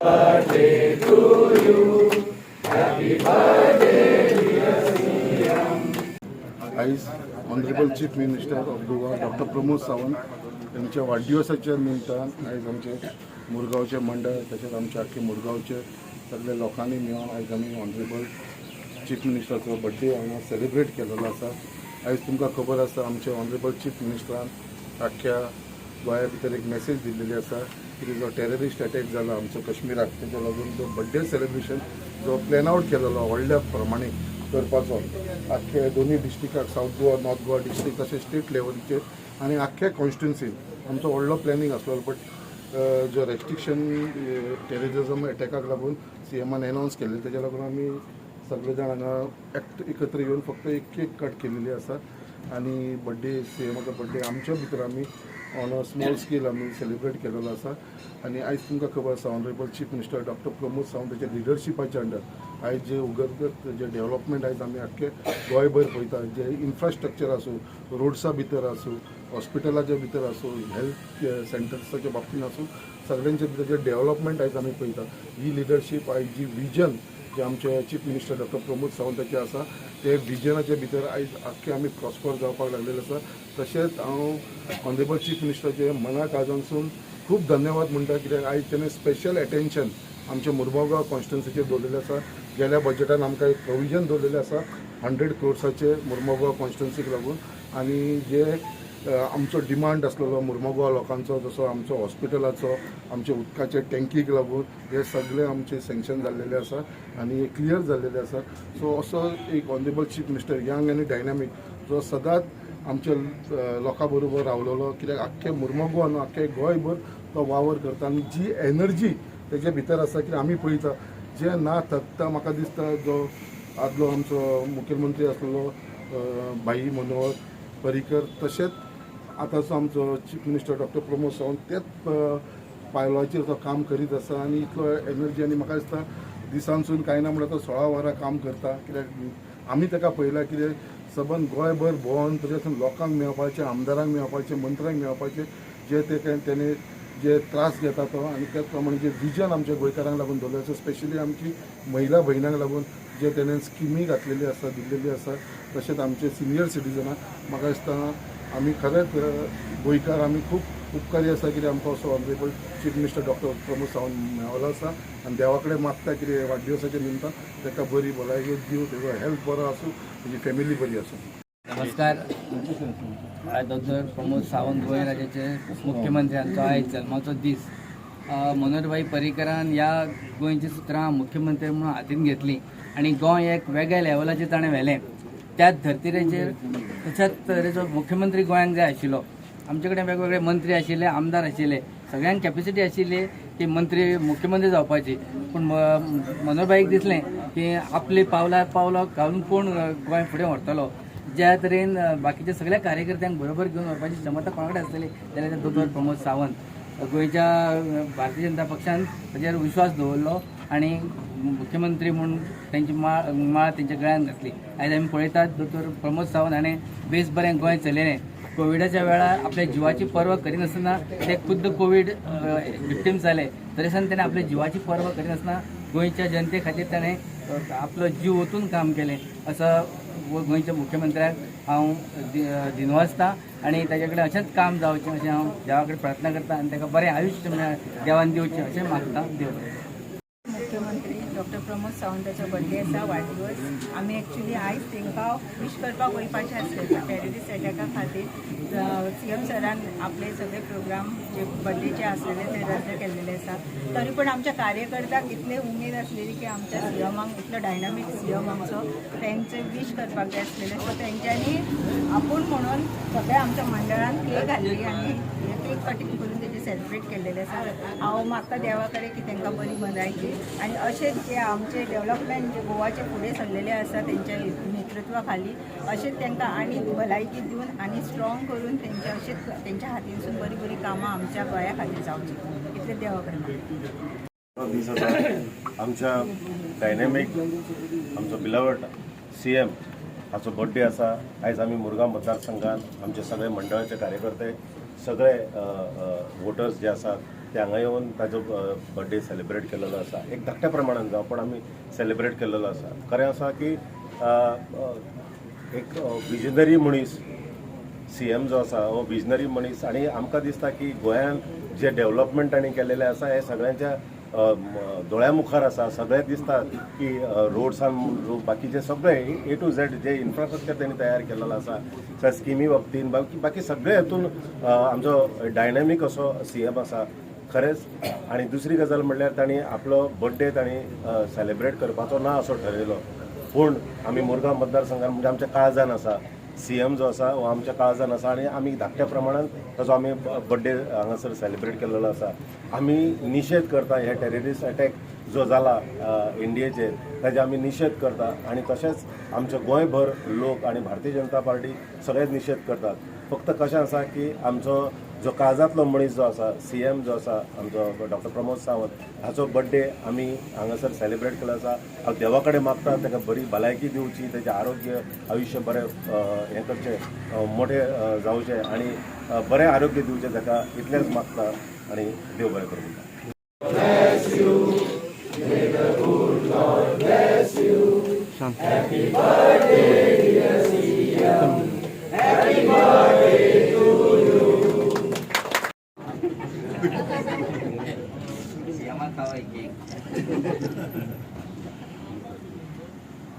birthday to you. Happy birthday, dear CM. आयज honourable chief minister of Goa doctor Pramod Sawant यांच्या वाढदिवसाच्या निमतान आयज आमचे मुरगांवचे मंडळ तशेंच आमचे आख्खे मुरगांवचे सगळे लोकांनी मेळून आयज आमी ऑनरेबल चीफ मिनिस्टराचो बर्थडे हांगा सेलिब्रेट केलेलो आसा. आयज तुमकां खबर आसा आमचे ऑनरेबल चीफ मिनिस्टरान आख्ख्या गोंया भितर एक मेसेज दिल्लेली आसा की जो टेररिस्ट अटॅक जाला आमचो काश्मीराक तेच्या लागून जो बर्थडे सेलिब्रेशन जो प्लॅन आवट केलेलो व्हडल्या प्रमाणे करपाचो आख्खे दोन्ही डिस्ट्रिक्टाक South Goa North Goa district तशें स्टेट लेवलीचेर आनी आख्ख्या कॉन्स्टिट्युन्सीन आमचो व्हडलो प्लॅनिंग आसलो. बट जो रेस्ट्रिक्शन टेररिजम अटॅकाक लागून CMन एनावन्स केलेले तेच्या लागून आमी सगळे जाण हांगा एकत्र येवन फक्त एक केक कट केलेली आसा आनी बर्थडे CMचो बर्थडे आमच्या भितर आमी ऑन अ स्मॉल स्केल आमी सेलिब्रेट केलेलो आसा. आनी आयज तुमकां खबर आसा honourable chief minister doctor Pramod सावंताच्या लिडरशिपाच्या अंडर आयज जे उगरगत जे डेव्हलपमेंट आयज आमी आख्खे गोंयभर पळयता, जे इन्फ्रास्ट्रक्चर आसूं, रोड्सा भितर आसूं, हॉस्पिटलाच्या भितर आसूं, हेल्थ सेंटर्साच्या बाबतींत आसूं, सगळ्यांच्या भितर जे डेव्हलपमेंट आयज आमी पळयता ही लिडरशीप आयज जी विजन जे आमचे चीफ मिनिस्टर डॉक्टर प्रमोद सावंताचे आसा ते विजनाच्या भितर आयज आख्खे आमी प्रॉस्पर जावपाक लागलेले आसा. तशेंच हांव ऑनरेबल चीफ मिनिस्टराचे मनाक आजून खूब धन्यवाद म्हणटा कित्याक आयज तेणें स्पेशल अटेन्शन आमच्या मुरमुगांव कॉन्स्टिट्युन्सीचेर दवरलेलें आसा. गेल्या बजेटान आमकां एक प्रोविजन दवरलेलें आसा 100 crores मुरमुगांव कॉन्स्टिट्युन्सीक लागून. आनी जे आमचो डिमांड आसलेलो मुरमुगांव लोकांचो जसो आमचो हॉस्पिटलाचो आमचे उदकाचे टँकीक लागून हे सगळे आमचे सँक्शन जाल्लेले आसा आनी क्लियर जाल्लेले आसा. सो असो एक ऑनरेबल चीफ मिनिस्टर यंग आनी डायनामीक जो सदांच आमच्या लोकां बरोबर रावलेलो कित्याक आख्खे मुरमुगांव न्हू आख्खे गोंयभर तो वावर करता आनी जी एनर्जी तेजे भितर आसा की आमी पळयता जे ना थकता. म्हाका दिसता जो आदलो आमचो मुख्यमंत्री आसलेलो भाई मनोहर पर्रीकर तशेंच आतांचो आमचो chief minister doctor Pramod Sawant तेच पायलाचेर तो काम करीत आसा आनी इतलो एनर्जी आनी म्हाका दिसता दिसांसून कांय ना म्हणल्यार तो 16 वरां काम करता. कित्याक आमी ताका पळयलां कितें सबंद गोंयभर भोंवन तशेंच लोकांक मेळपाचें, आमदारांक मेळपाचें, मंत्र्यांक मेळपाचें जे तेणें जे त्रास घेता तो आनी त्याच प्रमाणे जे विजन आमच्या गोंयकारांक लागून दवरलें आसा, स्पेशली आमची महिला भयणांक लागून जे तेणें स्किमी घातलेली आसा दिल्लेली आसा. तशेंच आमचे सिनियर सिटीजनाक म्हाका दिसता आमी खरेंच गोंयकार आमी खूब उपकारी आसा कित्याक आमकां असो honourable chief minister doctor Pramod Sawant मेळलो आसा. आनी देवा कडेन मागता कितें वाडदिवसाच्या निमतान ताका बरी भलायकी दिवं, तेजो हेल्थ बरो आसूं, तेजी फॅमिली बरी आसूं. नमस्कार. डॉक्टर प्रमोद सावंत गोंय राज्याचे मुख्यमंत्र्यांचो आयज जल्माचो दीस. मनोहरभाई पर्रीकरान ह्या गोंयची सुत्रां मुख्यमंत्री म्हणून हातीन घेतली आनी गोंय एक वेगळ्या लेवलाचेर ताणें व्हेलें. त्याच धर्तीरेचेर तशाच तरेचो मुख्यमंत्री गोंयांक जाय आशिल्लो. आमचे कडेन वेगवेगळे मंत्री आशिल्ले, आमदार आशिल्ले, सगळ्यांक कॅपेसिटी आशिल्ली की मुख्यमंत्री जावपाची. पूण मनोहरभाईक दिसलें की आपली पावलां घालून कोण गोंय फुडें व्हरतलो. ज्या तरेन बाकीच्या सगळ्या कार्यकर्त्यांक बरोबर घेवन व्हरपाची क्षमता कोणा कडेन आसतली जाल्यार ते दोतोर प्रमोद सावंत. गोंयच्या भारतीय जनता पक्षान ताचेर विश्वास दवरलो आनी मुख्यमंत्री म्हणून तांची माळ तेंच्या गळ्यान घातली. आयज आमी पळयतात दोतोर प्रमोद सावंत हाणें बेस बरें गोंय चलयलें. कोविडाच्या वेळार आपल्या जिवाची पर्वा करिनासतना ते खुद्द कोविड विक्टिम्स जाले तरीसान ताणें आपल्या जिवाची पर्वा करिनासतना गोंयच्या जनते खातीर ताणें आपलो जीव ओतून काम केलें. असं गोंयच्या मुख्यमंत्र्याक हांव दिनवासता आनी ताचे कडेन अशेंच काम जावचें अशें हांव देवा कडेन प्रार्थना करता आनी ताका बरें आयुश्य देवान दिवचें अशें मागता. देव मुख्यमंत्री डॉक्टर प्रमोद सावंताचो बर्थडे आसा, वाडदिवस. आमी एक्चुली आयज तांकां विश करपाक वयपाचें आसलें. टेररिस्ट अटॅका खातीर CM सरान आपले सगळे प्रोग्राम जे बर्थडेचे आसलेले ते रद्द केल्लेले आसा. तरी पूण आमच्या कार्यकर्त्यांक इतले उमेद आसलेली की आमच्या CMाक इतलो डायनामीक CM आमचो तेंचे विश करपाक जाय आसलेले. सो तेंच्यांनी आपूण म्हणून सगळ्या आमच्या मंडळान केक घातली आनी केक कटींग करून तेजे सेलिब्रेट केल्लेले आसा. हांव मागता देवा कडेन की तांकां बरी भलायकी आनी अशेंच जे आमचे डेव्हलपमेंट जे गोवाचे फुडें सरलेले आसा तेंच्या नेतृत्वा खाली अशेंच तांकां आनी भलायकी दिवन आनी स्ट्रॉंग करून तेंच्या अशेंच तेंच्या हातीनसून बरी बरी कामां आमच्या गोंया खातीर जावची इतले देवा कडेन मागता. दीस आसा आमच्या डायनॅमीक आमचो बिलावड CM हाचो बर्थडे आसा. आयज आमी मुरगांव मतदारसंघात आमचे सगळे मंडळाचे कार्यकर्ते सगळे वोटर्स जे आसात ते हांगा येवन ताजो बर्थडे सेलिब्रेट केलेलो आसा. एक धाकट्या प्रमाणान जावं पण आमी सेलिब्रेट केलेलो आसा. खरें आसा की एक विजनरी मनीस CM जो आसा हो विजनरी मनीस आनी आमकां दिसता की गोंयांत जे डेव्हलपमेंट ताणें केलेलें आसा हे सगळ्यांच्या दोळ्या मुखार आसा. सगळे दिसता की रोड्सान बाकीचे सगळे A to Z जे इन्फ्रास्ट्रक्चर त्यांनी तयार केलेलो आसा त्या स्किमी बाबतीन बाकी सगळे हातून आमचो डायनॅमीक असो CM आसा खरेंच. आनी दुसरी गजाल म्हणल्यार तांणी आपलो बर्थडे तांणी सेलिब्रेट करपाचो ना असो ठरयलो. पूण आमी मुरगांव मतदारसंघात म्हणजे आमच्या काळजान आसा CM जो आसा हो आमच्या काळजान आसा आनी आमी धाकट्या प्रमाणान ताचो आमी बर्थडे हांगासर सेलिब्रेट केलेलो आसा. आमी निशेध करता हे टेररिस्ट अटॅक जो जाला इंडियेचेर ताजे आमी निशेध करता आनी तशेंच आमचे गोंयभर लोक आनी भारतीय जनता पार्टी सगळेच निशेध करतात. फक्त कशें आसा की आमचो जो काळजांतलो मनीस जो आसा CM जो आसा आमचो डॉक्टर प्रमोद सावंत हाचो बर्थडे आमी हांगासर सेलिब्रेट केलो आसा. हांव देवा कडेन मागता ताका बरी भलायकी दिवची, ताचें आरोग्य आयुश्य बरें हें करचें मोठें जावचें आनी बरें आरोग्य दिवचें ताका इतलेंच मागता आनी देव बरें करूं. CM खावा एक